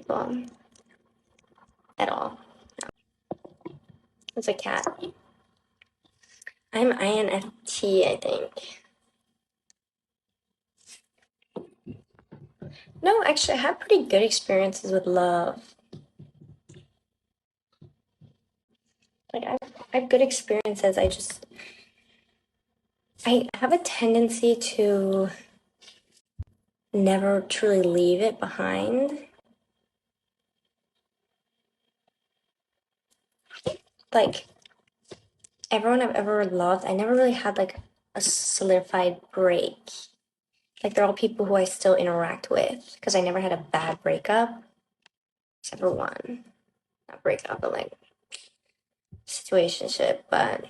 people at all. It's a cat. I'm INFT, I think. No, actually, I have pretty good experiences with love. Like, I have good experiences. I have a tendency to never truly leave it behind. Like, everyone I've ever loved, I never really had like a solidified break. Like, they're all people who I still interact with because I never had a bad breakup, except for one. Not breakup, but like situationship. But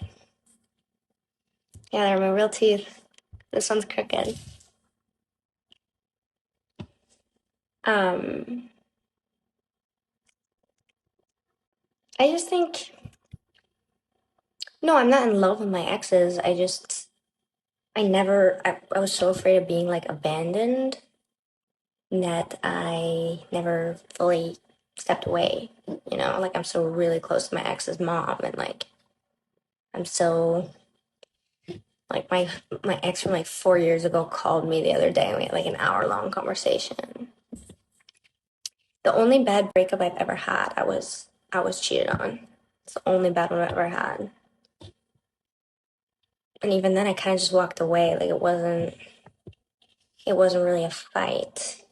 yeah, they're my real teeth. This one's crooked. Um, I just think, no, I'm not in love with my exes. I was so afraid of being like abandoned that I never fully stepped away. Like I'm so really close to my ex's mom, and like I'm so like my ex from like 4 years ago called me the other day and we had like an hour-long conversation. The only bad breakup I've ever had, I was cheated on. It's the only bad one I've ever had. And even then I kind of just walked away. Like it wasn't really a fight.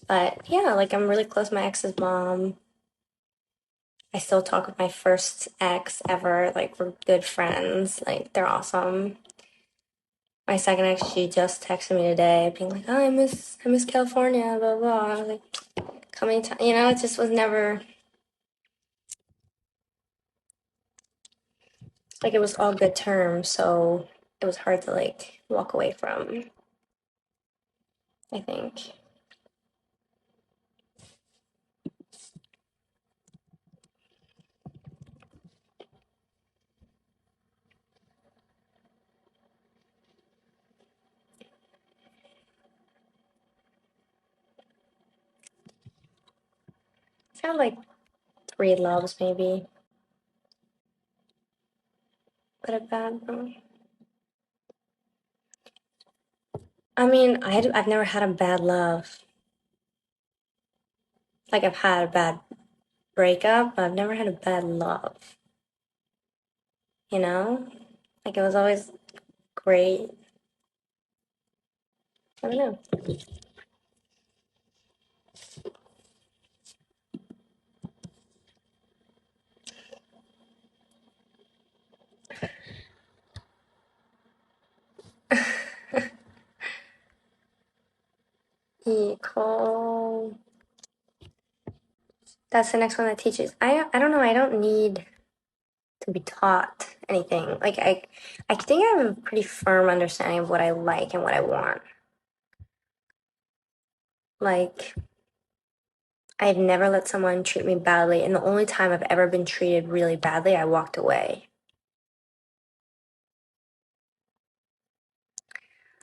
But yeah, like I'm really close to my ex's mom. I still talk with my first ex ever. Like we're good friends. Like they're awesome. My second ex, she just texted me today, being like, "Oh, I miss California, blah blah." I was like, "Coming time," it just was never like it was all good terms, so it was hard to like walk away from. I think. It's kind of like three loves maybe, but a bad one. I mean, I've never had a bad love. Like I've had a bad breakup, but I've never had a bad love. You know, like it was always great. I don't know. Equal. That's the next one that teaches. I don't know. I don't need to be taught anything. Like I think I have a pretty firm understanding of what I like and what I want. Like I've never let someone treat me badly, and the only time I've ever been treated really badly, I walked away.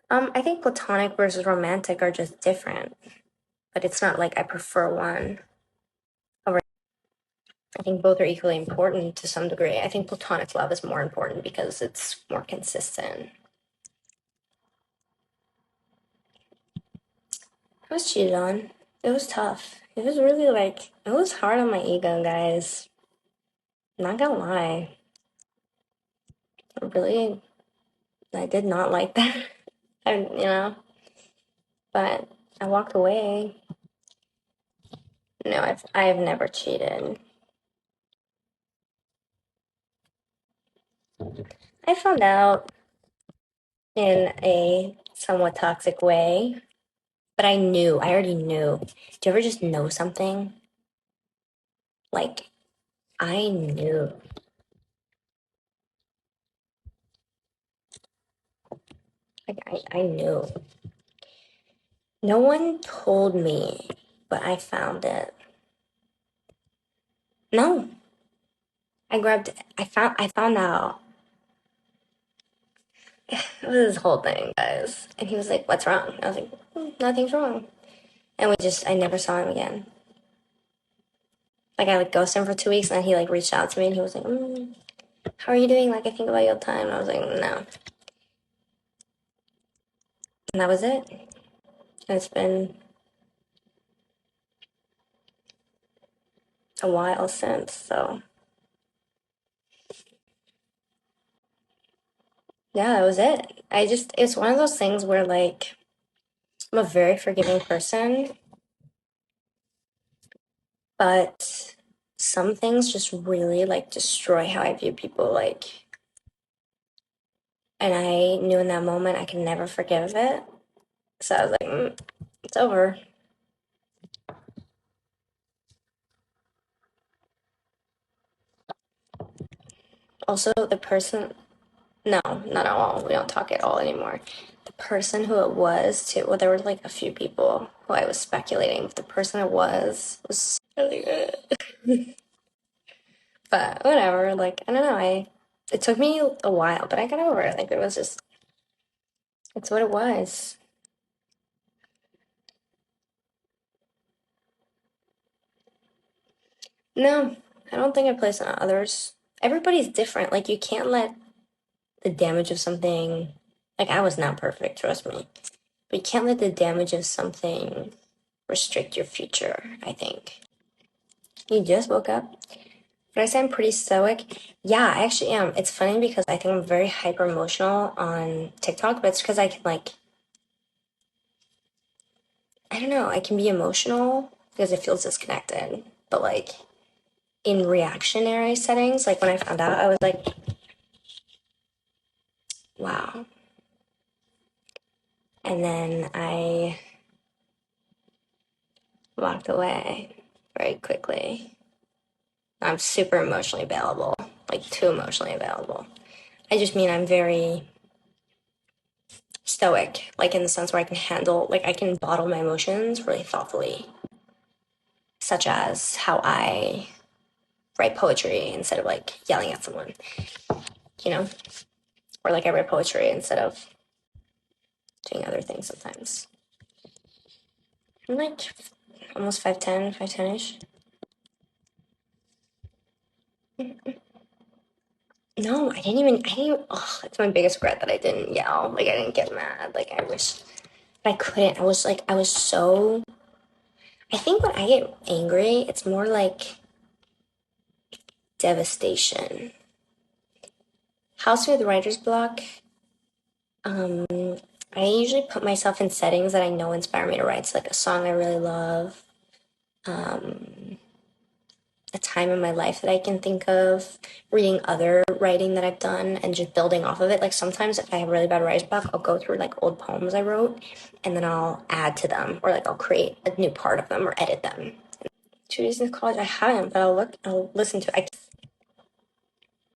I think platonic versus romantic are just different, but it's not like I prefer one over. I think both are equally important to some degree. I think platonic love is more important because it's more consistent. I was cheated on. It was tough. It was really like, it was hard on my ego, guys. Not gonna lie. Really, I did not like that. But I walked away. No, I've never cheated. I found out in a somewhat toxic way, but I already knew. Do you ever just know something? Like, I knew. Like, I knew. No one told me, but I found it. No, I found out. it was this whole thing, guys. And he was like, "What's wrong?" I was like, Nothing's wrong." And I never saw him again. Like, I like ghosted him for 2 weeks, and then he like reached out to me, and he was like, "How are you doing? Like, I think about you all the time." And I was like, "No," and that was it. And it's been a while since, so yeah, that was it. It's one of those things where like I'm a very forgiving person, but some things just really like destroy how I view people. Like, and I knew in that moment I could never forgive it. So I was like, it's over. Also, the person, no, not at all. We don't talk at all anymore. The person who it was, too, well, there were like a few people who I was speculating, but the person it was really good. But whatever, like, I don't know. It took me a while, but I got over it. Like, it's what it was. No, I don't think I place it on others. Everybody's different. Like, you can't let the damage of something, like, I was not perfect, trust me. But you can't let the damage of something restrict your future, I think. You just woke up. But I say I'm pretty stoic. Yeah, I actually am. It's funny because I think I'm very hyper emotional on TikTok, but it's because I can, like, I don't know, I can be emotional because it feels disconnected. But, like, in reactionary settings, like when I found out, I was like, wow. And then I walked away very quickly. I'm super emotionally available, like too emotionally available. I just mean I'm very stoic, like in the sense where I can handle, like I can bottle my emotions really thoughtfully, such as how I write poetry instead of like yelling at someone, you know, or like I write poetry instead of doing other things sometimes. I'm like almost 5'10", 5'10"-ish. No, I didn't even, oh, it's my biggest regret that I didn't yell. Like, I didn't get mad. Like, I wish I couldn't. I was so, I think when I get angry, it's more like devastation. House with writer's block, um, I usually put myself in settings that I know inspire me to write. So, like a song I really love, um, a time in my life that I can think of, reading other writing that I've done and just building off of it. Like sometimes if I have really bad writer's block, I'll go through like old poems I wrote and then I'll add to them or like I'll create a new part of them or edit them. 2 days in college, I haven't, but I'll listen to it.